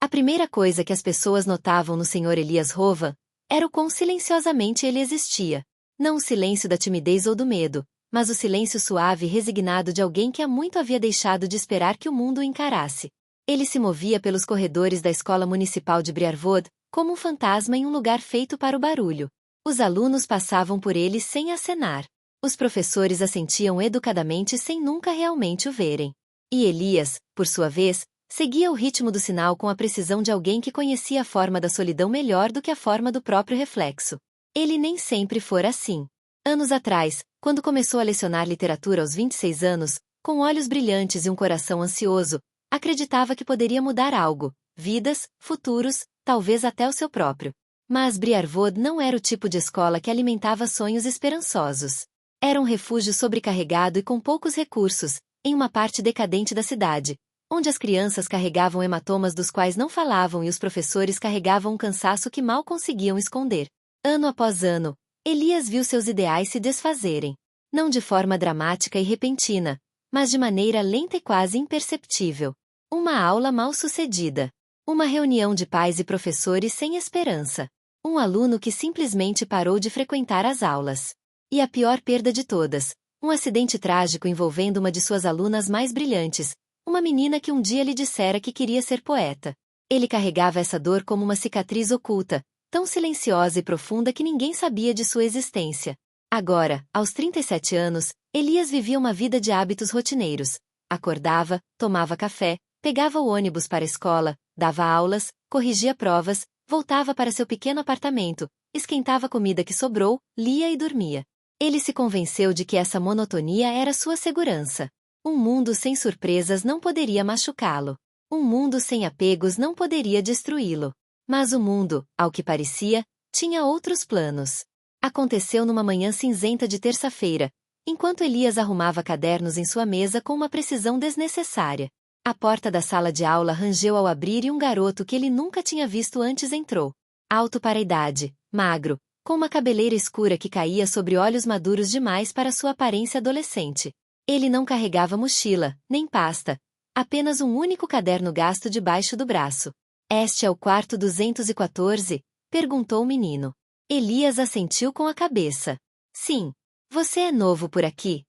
A primeira coisa que as pessoas notavam no Sr. Elias Rowan era o quão silenciosamente ele existia. Não o silêncio da timidez ou do medo, mas o silêncio suave e resignado de alguém que há muito havia deixado de esperar que o mundo o encarasse. Ele se movia pelos corredores da Escola Municipal de Briarwood, como um fantasma em um lugar feito para o barulho. Os alunos passavam por ele sem acenar. Os professores assentiam educadamente sem nunca realmente o verem. E Elias, por sua vez, seguia o ritmo do sinal com a precisão de alguém que conhecia a forma da solidão melhor do que a forma do próprio reflexo. Ele nem sempre fora assim. Anos atrás, quando começou a lecionar literatura aos 26 anos, com olhos brilhantes e um coração ansioso, acreditava que poderia mudar algo, vidas, futuros, talvez até o seu próprio. Mas Briarwood não era o tipo de escola que alimentava sonhos esperançosos. Era um refúgio sobrecarregado e com poucos recursos, em uma parte decadente da cidade, onde as crianças carregavam hematomas dos quais não falavam e os professores carregavam um cansaço que mal conseguiam esconder. Ano após ano, Elias viu seus ideais se desfazerem. Não de forma dramática e repentina, mas de maneira lenta e quase imperceptível. Uma aula mal sucedida. Uma reunião de pais e professores sem esperança. Um aluno que simplesmente parou de frequentar as aulas. E a pior perda de todas, um acidente trágico envolvendo uma de suas alunas mais brilhantes, uma menina que um dia lhe dissera que queria ser poeta. Ele carregava essa dor como uma cicatriz oculta, tão silenciosa e profunda que ninguém sabia de sua existência. Agora, aos 37 anos, Elias vivia uma vida de hábitos rotineiros. Acordava, tomava café, pegava o ônibus para a escola, dava aulas, corrigia provas, voltava para seu pequeno apartamento, esquentava a comida que sobrou, lia e dormia. Ele se convenceu de que essa monotonia era sua segurança. Um mundo sem surpresas não poderia machucá-lo. Um mundo sem apegos não poderia destruí-lo. Mas o mundo, ao que parecia, tinha outros planos. Aconteceu numa manhã cinzenta de terça-feira, enquanto Elias arrumava cadernos em sua mesa com uma precisão desnecessária. A porta da sala de aula rangeu ao abrir e um garoto que ele nunca tinha visto antes entrou. Alto para a idade, magro, com uma cabeleira escura que caía sobre olhos maduros demais para sua aparência adolescente. Ele não carregava mochila, nem pasta, apenas um único caderno gasto debaixo do braço. Este é o quarto 214? Perguntou o menino. Elias assentiu com a cabeça. Sim. Você é novo por aqui?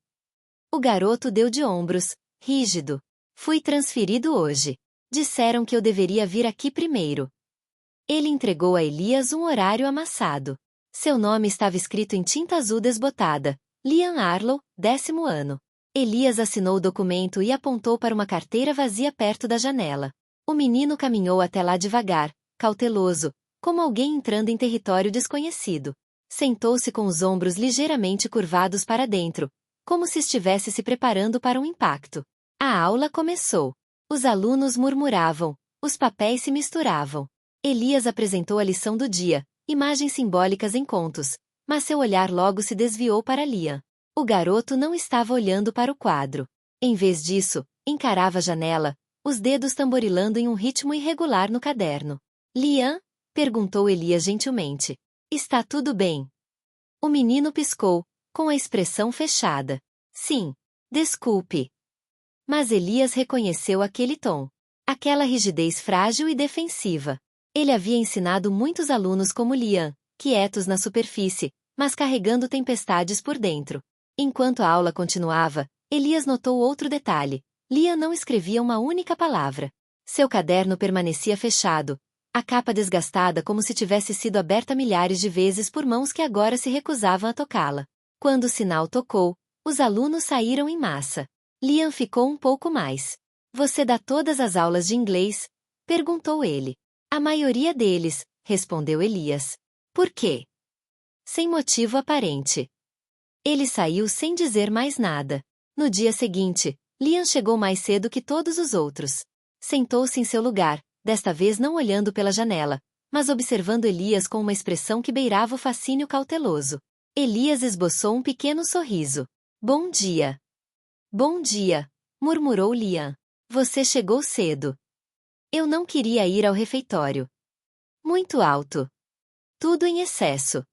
O garoto deu de ombros, rígido. Fui transferido hoje. Disseram que eu deveria vir aqui primeiro. Ele entregou a Elias um horário amassado. Seu nome estava escrito em tinta azul desbotada. Liam Arlow, 10º ano. Elias assinou o documento e apontou para uma carteira vazia perto da janela. O menino caminhou até lá devagar, cauteloso, como alguém entrando em território desconhecido. Sentou-se com os ombros ligeiramente curvados para dentro, como se estivesse se preparando para um impacto. A aula começou. Os alunos murmuravam, os papéis se misturavam. Elias apresentou a lição do dia, imagens simbólicas em contos, mas seu olhar logo se desviou para Liam. O garoto não estava olhando para o quadro. Em vez disso, encarava a janela, os dedos tamborilando em um ritmo irregular no caderno. Liam? Perguntou Elias gentilmente. Está tudo bem? O menino piscou, com a expressão fechada. Sim. Desculpe. Mas Elias reconheceu aquele tom. Aquela rigidez frágil e defensiva. Ele havia ensinado muitos alunos como Liam, quietos na superfície, mas carregando tempestades por dentro. Enquanto a aula continuava, Elias notou outro detalhe. Liam não escrevia uma única palavra. Seu caderno permanecia fechado, a capa desgastada como se tivesse sido aberta milhares de vezes por mãos que agora se recusavam a tocá-la. Quando o sinal tocou, os alunos saíram em massa. Liam ficou um pouco mais. Você dá todas as aulas de inglês? Perguntou ele. A maioria deles, respondeu Elias. Por quê? Sem motivo aparente. Ele saiu sem dizer mais nada. No dia seguinte, Liam chegou mais cedo que todos os outros. Sentou-se em seu lugar, desta vez não olhando pela janela, mas observando Elias com uma expressão que beirava o fascínio cauteloso. Elias esboçou um pequeno sorriso. Bom dia. Bom dia, murmurou Liam. Você chegou cedo. Eu não queria ir ao refeitório. Muito alto. Tudo em excesso.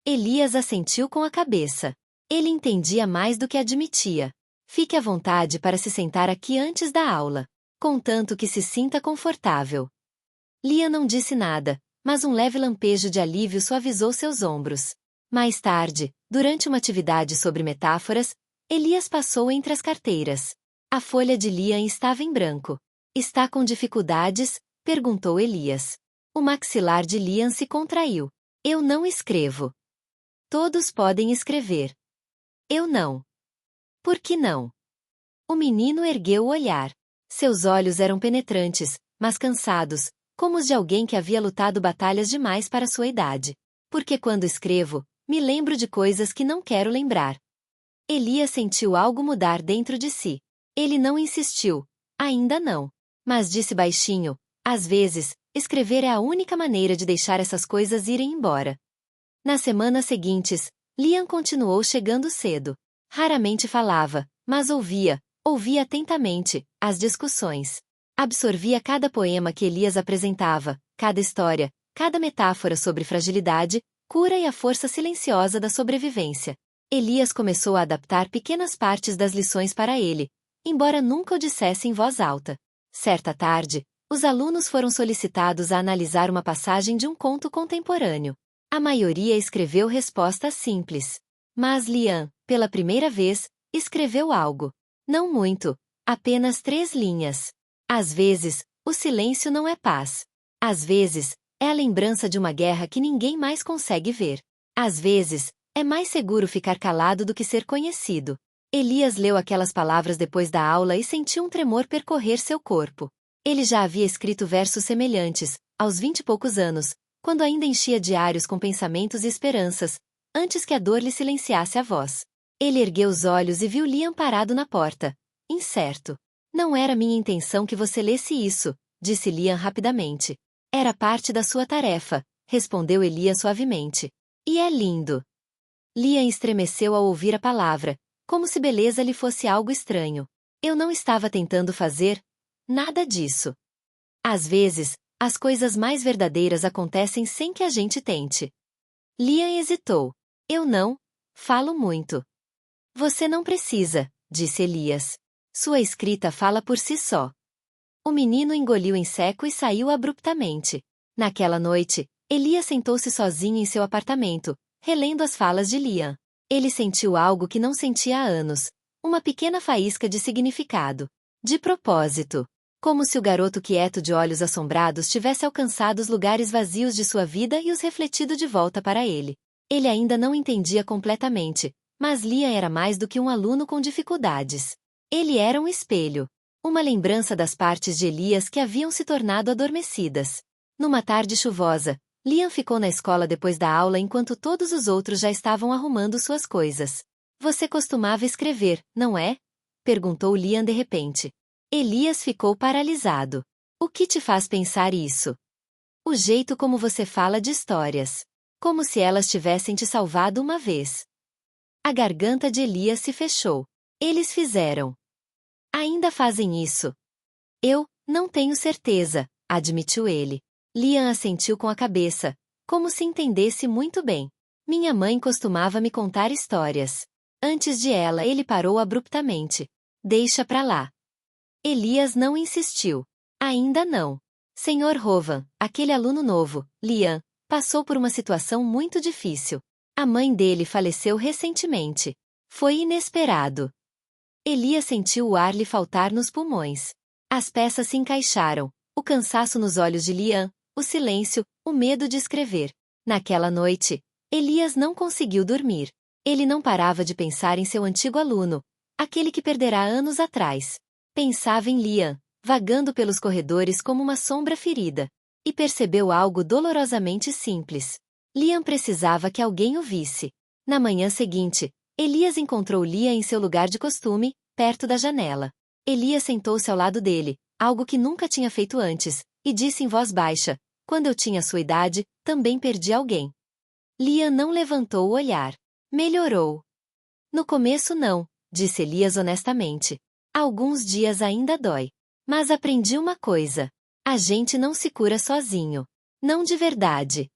Elias assentiu com a cabeça. Ele entendia mais do que admitia. Fique à vontade para se sentar aqui antes da aula. Contanto que se sinta confortável. Liam não disse nada, mas um leve lampejo de alívio suavizou seus ombros. Mais tarde, durante uma atividade sobre metáforas, Elias passou entre as carteiras. A folha de Liam estava em branco. Está com dificuldades? Perguntou Elias. O maxilar de Liam se contraiu. Eu não escrevo. Todos podem escrever. Eu não. Por que não? O menino ergueu o olhar. Seus olhos eram penetrantes, mas cansados, como os de alguém que havia lutado batalhas demais para sua idade. Porque quando escrevo, me lembro de coisas que não quero lembrar. Elias sentiu algo mudar dentro de si. Ele não insistiu. Ainda não. Mas disse baixinho, às vezes, escrever é a única maneira de deixar essas coisas irem embora. Nas semanas seguintes, Liam continuou chegando cedo. Raramente falava, mas ouvia atentamente, as discussões. Absorvia cada poema que Elias apresentava, cada história, cada metáfora sobre fragilidade, cura e a força silenciosa da sobrevivência. Elias começou a adaptar pequenas partes das lições para ele, embora nunca o dissesse em voz alta. Certa tarde, os alunos foram solicitados a analisar uma passagem de um conto contemporâneo. A maioria escreveu respostas simples. Mas Liam, pela primeira vez, escreveu algo. Não muito, apenas 3 linhas. Às vezes, o silêncio não é paz. Às vezes, é a lembrança de uma guerra que ninguém mais consegue ver. Às vezes, é mais seguro ficar calado do que ser conhecido. Elias leu aquelas palavras depois da aula e sentiu um tremor percorrer seu corpo. Ele já havia escrito versos semelhantes, aos 20 e poucos anos, quando ainda enchia diários com pensamentos e esperanças, antes que a dor lhe silenciasse a voz. Ele ergueu os olhos e viu Liam parado na porta, incerto. Não era minha intenção que você lesse isso, disse Liam rapidamente. Era parte da sua tarefa, respondeu Elias suavemente. E é lindo. Liam estremeceu ao ouvir a palavra, como se beleza lhe fosse algo estranho. Eu não estava tentando fazer nada disso. Às vezes, as coisas mais verdadeiras acontecem sem que a gente tente. Liam hesitou. Eu não falo muito. Você não precisa, disse Elias. Sua escrita fala por si só. O menino engoliu em seco e saiu abruptamente. Naquela noite, Elias sentou-se sozinho em seu apartamento, relendo as falas de Liam. Ele sentiu algo que não sentia há anos, uma pequena faísca de significado. De propósito. Como se o garoto quieto de olhos assombrados tivesse alcançado os lugares vazios de sua vida e os refletido de volta para ele. Ele ainda não entendia completamente, mas Liam era mais do que um aluno com dificuldades. Ele era um espelho. Uma lembrança das partes de Elias que haviam se tornado adormecidas. Numa tarde chuvosa, Liam ficou na escola depois da aula enquanto todos os outros já estavam arrumando suas coisas. Você costumava escrever, não é? Perguntou Liam de repente. Elias ficou paralisado. O que te faz pensar isso? O jeito como você fala de histórias. Como se elas tivessem te salvado uma vez. A garganta de Elias se fechou. Eles fizeram. Ainda fazem isso. Eu não tenho certeza, admitiu ele. Liam assentiu com a cabeça, como se entendesse muito bem. Minha mãe costumava me contar histórias. Antes de ela, ele parou abruptamente. Deixa pra lá. Elias não insistiu. Ainda não. Senhor Rovan, aquele aluno novo, Liam, passou por uma situação muito difícil. A mãe dele faleceu recentemente. Foi inesperado. Elias sentiu o ar lhe faltar nos pulmões. As peças se encaixaram, o cansaço nos olhos de Liam, o silêncio, o medo de escrever. Naquela noite, Elias não conseguiu dormir. Ele não parava de pensar em seu antigo aluno, aquele que perderá anos atrás. Pensava em Liam, vagando pelos corredores como uma sombra ferida. E percebeu algo dolorosamente simples. Liam precisava que alguém o visse. Na manhã seguinte, Elias encontrou Liam em seu lugar de costume, perto da janela. Elias sentou-se ao lado dele, algo que nunca tinha feito antes, e disse em voz baixa, quando eu tinha sua idade, também perdi alguém. Liam não levantou o olhar. Melhorou. No começo não, disse Elias honestamente. Alguns dias ainda dói. Mas aprendi uma coisa. A gente não se cura sozinho. Não de verdade.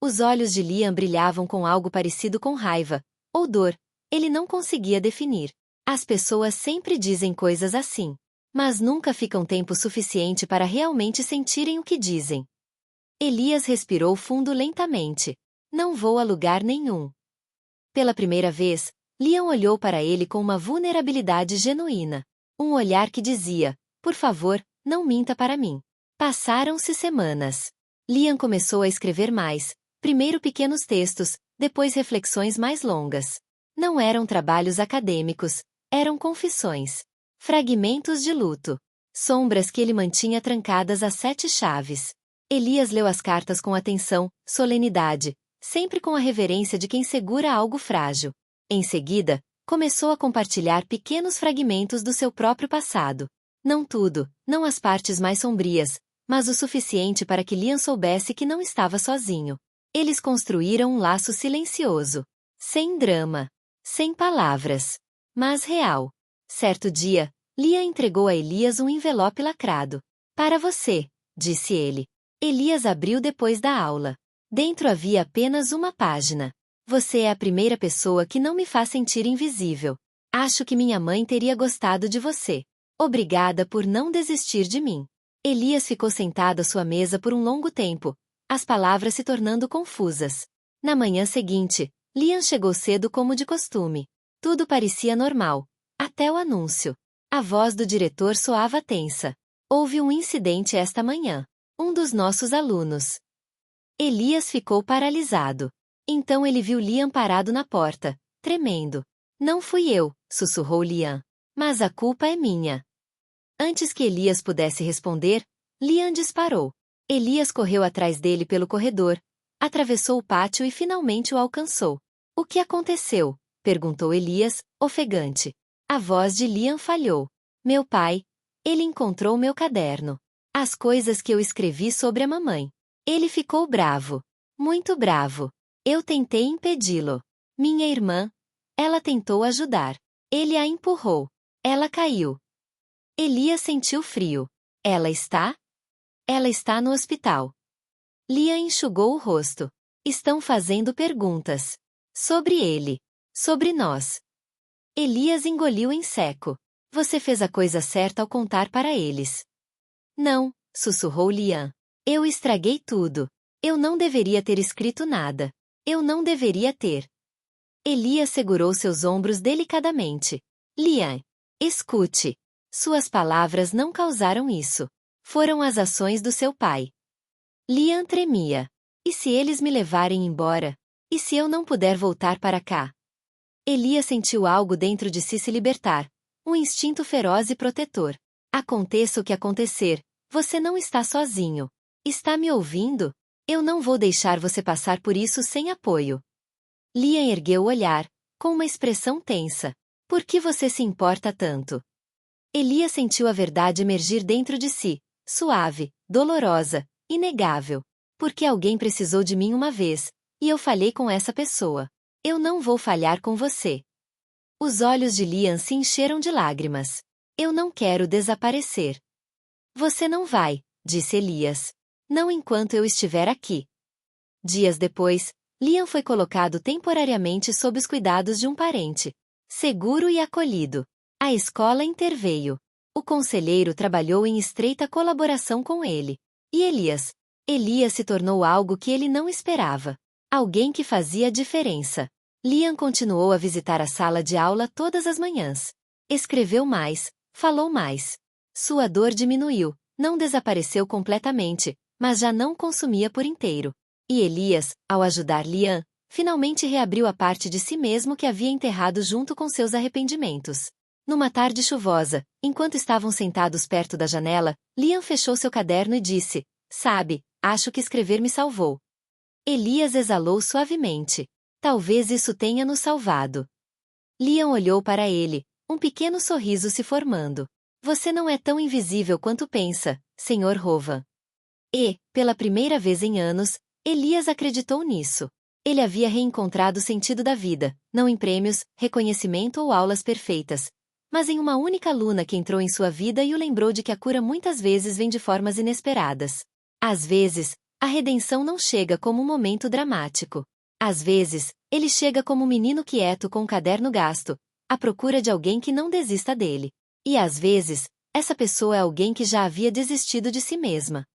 Os olhos de Liam brilhavam com algo parecido com raiva, ou dor. Ele não conseguia definir. As pessoas sempre dizem coisas assim. mas nunca ficam tempo suficiente para realmente sentirem o que dizem. Elias respirou fundo lentamente. Não vou a lugar nenhum. Pela primeira vez, Liam olhou para ele com uma vulnerabilidade genuína. Um olhar que dizia, por favor, não minta para mim. Passaram-se semanas. Liam começou a escrever mais, primeiro pequenos textos, depois reflexões mais longas. Não eram trabalhos acadêmicos, eram confissões. Fragmentos de luto. Sombras que ele mantinha trancadas a 7 chaves. Elias leu as cartas com atenção, solenidade, sempre com a reverência de quem segura algo frágil. Em seguida, começou a compartilhar pequenos fragmentos do seu próprio passado. Não tudo, não as partes mais sombrias, mas o suficiente para que Liam soubesse que não estava sozinho. Eles construíram um laço silencioso. Sem drama. Sem palavras. Mas real. Certo dia, Liam entregou a Elias um envelope lacrado. Para você, disse ele. Elias abriu depois da aula. Dentro havia apenas uma página. Você é a primeira pessoa que não me faz sentir invisível. Acho que minha mãe teria gostado de você. Obrigada por não desistir de mim. Elias ficou sentado à sua mesa por um longo tempo, as palavras se tornando confusas. Na manhã seguinte, Liam chegou cedo como de costume. Tudo parecia normal, até o anúncio. A voz do diretor soava tensa. Houve um incidente esta manhã. Um dos nossos alunos. Elias ficou paralisado. Então ele viu Liam parado na porta, tremendo. Não fui eu, sussurrou Liam. Mas a culpa é minha. Antes que Elias pudesse responder, Liam disparou. Elias correu atrás dele pelo corredor, atravessou o pátio e finalmente o alcançou. O que aconteceu? Perguntou Elias, ofegante. A voz de Liam falhou. Meu pai. Ele encontrou meu caderno. As coisas que eu escrevi sobre a mamãe. Ele ficou bravo. Muito bravo. Eu tentei impedi-lo. Minha irmã. Ela tentou ajudar. Ele a empurrou. Ela caiu. Elias sentiu frio. Ela está? Ela está no hospital. Liam enxugou o rosto. Estão fazendo perguntas. Sobre ele. Sobre nós. Elias engoliu em seco. Você fez a coisa certa ao contar para eles. Não, sussurrou Liam. Eu estraguei tudo. Eu não deveria ter escrito nada. Eu não deveria ter. Elias segurou seus ombros delicadamente. Liam, escute. Suas palavras não causaram isso. Foram as ações do seu pai. Liam tremia. E se eles me levarem embora? E se eu não puder voltar para cá? Elias sentiu algo dentro de si se libertar. Um instinto feroz e protetor. Aconteça o que acontecer, você não está sozinho. Está me ouvindo? Eu não vou deixar você passar por isso sem apoio. Liam ergueu o olhar, com uma expressão tensa. Por que você se importa tanto? Elias sentiu a verdade emergir dentro de si, suave, dolorosa, inegável. Porque alguém precisou de mim uma vez, e eu falhei com essa pessoa. Eu não vou falhar com você. Os olhos de Liam se encheram de lágrimas. Eu não quero desaparecer. Você não vai, disse Elias. Não enquanto eu estiver aqui. Dias depois, Liam foi colocado temporariamente sob os cuidados de um parente. Seguro e acolhido. A escola interveio. O conselheiro trabalhou em estreita colaboração com ele. E Elias? Elias se tornou algo que ele não esperava. Alguém que fazia diferença. Liam continuou a visitar a sala de aula todas as manhãs. Escreveu mais, falou mais. Sua dor diminuiu, não desapareceu completamente, mas já não consumia por inteiro. E Elias, ao ajudar Liam, finalmente reabriu a parte de si mesmo que havia enterrado junto com seus arrependimentos. Numa tarde chuvosa, enquanto estavam sentados perto da janela, Liam fechou seu caderno e disse, sabe, acho que escrever me salvou. Elias exalou suavemente. Talvez isso tenha nos salvado. Liam olhou para ele, um pequeno sorriso se formando. Você não é tão invisível quanto pensa, Sr. Rowan. E, pela primeira vez em anos, Elias acreditou nisso. Ele havia reencontrado o sentido da vida, não em prêmios, reconhecimento ou aulas perfeitas, mas em uma única aluna que entrou em sua vida e o lembrou de que a cura muitas vezes vem de formas inesperadas. Às vezes, a redenção não chega como um momento dramático. Às vezes, ele chega como um menino quieto com um caderno gasto, à procura de alguém que não desista dele. E às vezes, Essa pessoa é alguém que já havia desistido de si mesma.